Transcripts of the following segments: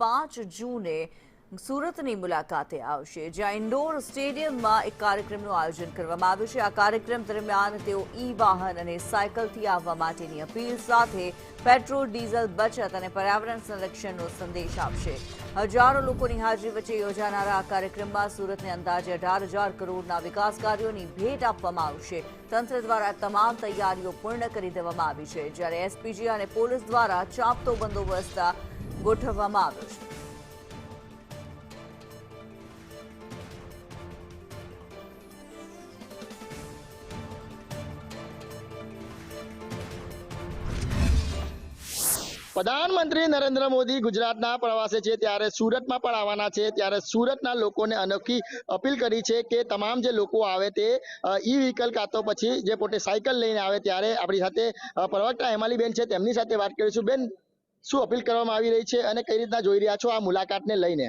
5 જૂને સુરતની મુલાકાતે આવશે, જ્યાં ઇન્ડોર સ્ટેડિયમમાં એક કાર્યક્રમનું આયોજન કરવામાં આવ્યું છે। આ કાર્યક્રમ દરમિયાન તેઓ ઈ-વાહન અને સાયકલથી આવવા માટેની અપીલ સાથે પેટ્રોલ ડીઝલ બચત અને પર્યાવરણ સંરક્ષણનો સંદેશ આપશે। હજારો લોકોની હાજરી વચ્ચે યોજાનારા આ કાર્યક્રમમાં સુરતને અંદાજે 18,000 કરોડના વિકાસ કાર્યોની ભેટ આપવામાં આવશે। તંત્ર દ્વારા તમામ તૈયારીઓ પૂર્ણ કરી દેવામાં આવી છે, જ્યારે એસપીજી અને પોલીસ દ્વારા ચાંપતો બંદોબસ્ત ગોઠવવામાં આવ્યો છે। પ્રધાનમંત્રી નરેન્દ્ર મોદી ગુજરાતના પ્રવાસે છે, ત્યારે સુરતમાં પણ આવવાના છે। ત્યારે સુરતના લોકોને અનોખી અપીલ કરી છે કે તમામ જે લોકો આવે તે ઈ વ્હીકલ કાં તો પછી જે પોતે સાયકલ લઈને આવે। ત્યારે આપણી સાથે પ્રવક્તા હેમાલીબેન છે, તેમની સાથે વાત કરીશું। બેન, શું અપીલ કરવામાં આવી રહી છે અને કઈ રીતના જોઈ રહ્યા છો આ મુલાકાતને લઈને?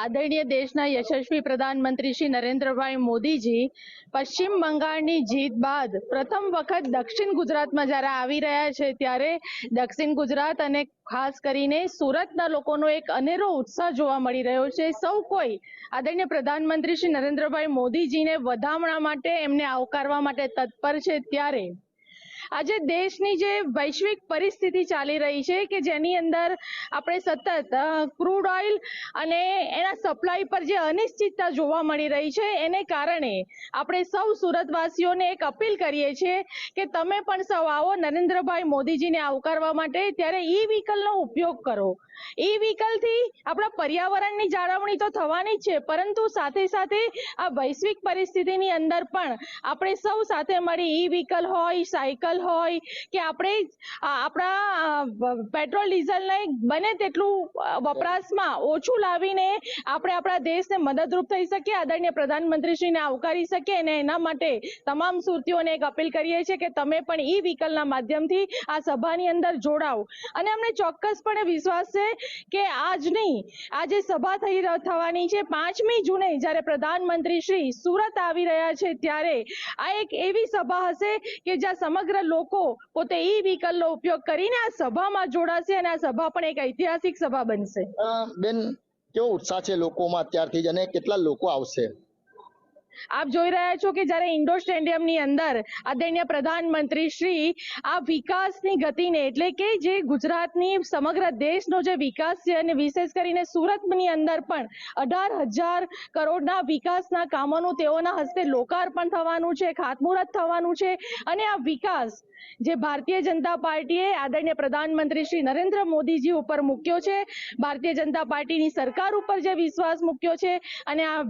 આદરણીય દેશના યશસ્વી પ્રધાનમંત્રી શ્રી નરેન્દ્રભાઈ મોદીજી પશ્ચિમ બંગાળની જીત બાદ પ્રથમ વખત દક્ષિણ ગુજરાતમાં જ્યારે આવી રહ્યા છે, ત્યારે દક્ષિણ ગુજરાત અને ખાસ કરીને સુરતના લોકોનો એક અનેરો ઉત્સાહ જોવા મળી રહ્યો છે। સૌ કોઈ આદરણીય પ્રધાનમંત્રી શ્રી નરેન્દ્રભાઈ મોદીજીને વધામણા માટે, એમને આવકારવા માટે તત્પર છે। ત્યારે આજે દેશની જે વૈશ્વિક પરિસ્થિતિ ચાલી રહી છે કે જેની અંદર આપણે સતત ક્રૂડ ઓઇલ અને એના સપ્લાય પર જે અનિશ્ચિતતા જોવા મળી રહી છે, એને કારણે આપણે સૌ સુરતવાસીઓને એક અપીલ કરીએ છીએ કે તમે પણ સૌ આવો નરેન્દ્રભાઈ મોદીજીને આવકારવા માટે। ત્યારે ઈ વ્હીકલનો ઉપયોગ કરો। ઈ વ્હીકલથી આપણા પર્યાવરણની જાળવણી તો થવાની જ છે, પરંતુ સાથે સાથે આ વૈશ્વિક પરિસ્થિતિની અંદર પણ આપણે સૌ સાથે મળી ઈ વ્હીકલ હોય, સાયકલ હોય કે આપણે આપણા પેટ્રોલ ડીઝલને બને તેટલું વપરાશમાં ઓછું લાવીને આપણે આપણા દેશને મદદરૂપ થઈ શકીએ, આદરણીય પ્રધાનમંત્રીશ્રીને આવકારી શકીએ। અને એના માટે તમામ સુરતીઓને એક અપીલ કરીએ છીએ કે તમે પણ ઈ વ્હીકલના માધ્યમથી આ સભાની અંદર જોડાઓ। અને અમને ચોક્કસપણે વિશ્વાસ છે કે આ જે સભા થવાની છે 5મી જૂને, જ્યારે પ્રધાનમંત્રી શ્રી સુરત આવી રહ્યા છે, ત્યારે આ એક એવી સભા હશે કે જ્યાં સમગ્ર લોકો પોતે ઈ વ્હીકલનો ઉપયોગ કરીને આ સભામાં જોડાશે અને આ સભા પણ એક ઐતિહાસિક સભા બનશે। બેન, કેવો ઉત્સાહ છે લોકોમાં અત્યારથી જ અને કેટલા લોકો આવશે? આપ જોઈ રહ્યા છો કે જ્યારે ઇન્ડોર સ્ટેડિયમની અંદર આદરણીય પ્રધાનમંત્રી શ્રી આ વિકાસની ગતિને, એટલે કે જે ગુજરાતની સમગ્ર દેશનો જે વિકાસ છે અને વિશેષ કરીને સુરતની અંદર પણ 18,000 કરોડના વિકાસના કામોનું તેઓના હસ્તે લોકાર્પણ થવાનું છે, ખાતમુહૂર્ત થવાનું છે। અને આ વિકાસ જે ભારતીય જનતા પાર્ટીએ આદરણીય પ્રધાનમંત્રી શ્રી નરેન્દ્ર મોદીજી ઉપર મૂક્યો છે, ભારતીય જનતા પાર્ટીની સરકાર ઉપર જે વિશ્વાસ મૂક્યો છે, અને આ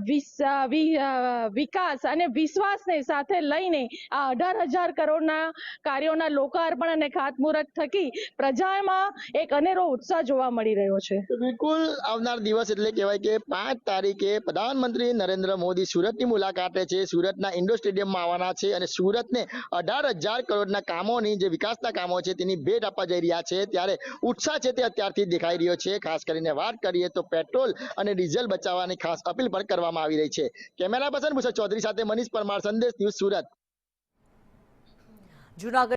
વિકાસ અને વિશ્વાસને સાથે લઈને આ 18,000 કરોડના કાર્યોના લોકાર્પણ અને ખાતમુહૂર્ત થકી પ્રજામાં એક અનેરો ઉત્સાહ જોવા મળી રહ્યો છે। બિલકુલ, આવનાર દિવસ એટલે કહેવાય કે 5 તારીખે પ્રધાનમંત્રી નરેન્દ્ર મોદી સુરતની મુલાકાતે છે, સુરતના ઇન્ડોર સ્ટેડિયમમાં આવવાના છે અને સુરતને 18,000 કરોડના કામોની જે વિકાસના કામો છે તેની ભેટ આપવા જઈ રહ્યા છે। ત્યારે ઉત્સાહ છે તે અત્યારથી દેખાઈ રહ્યો છે। ખાસ કરીને વાત કરીએ તો પેટ્રોલ અને ડીઝલ બચાવવાની ખાસ અપીલ પણ કરવામાં આવી રહી છે। કેમેરા પર્સન ભૂષણ ચૌધરી સાથે મનીષ પરમાર, સંદેશ ન્યૂઝ, સુરત। જૂનાગઢ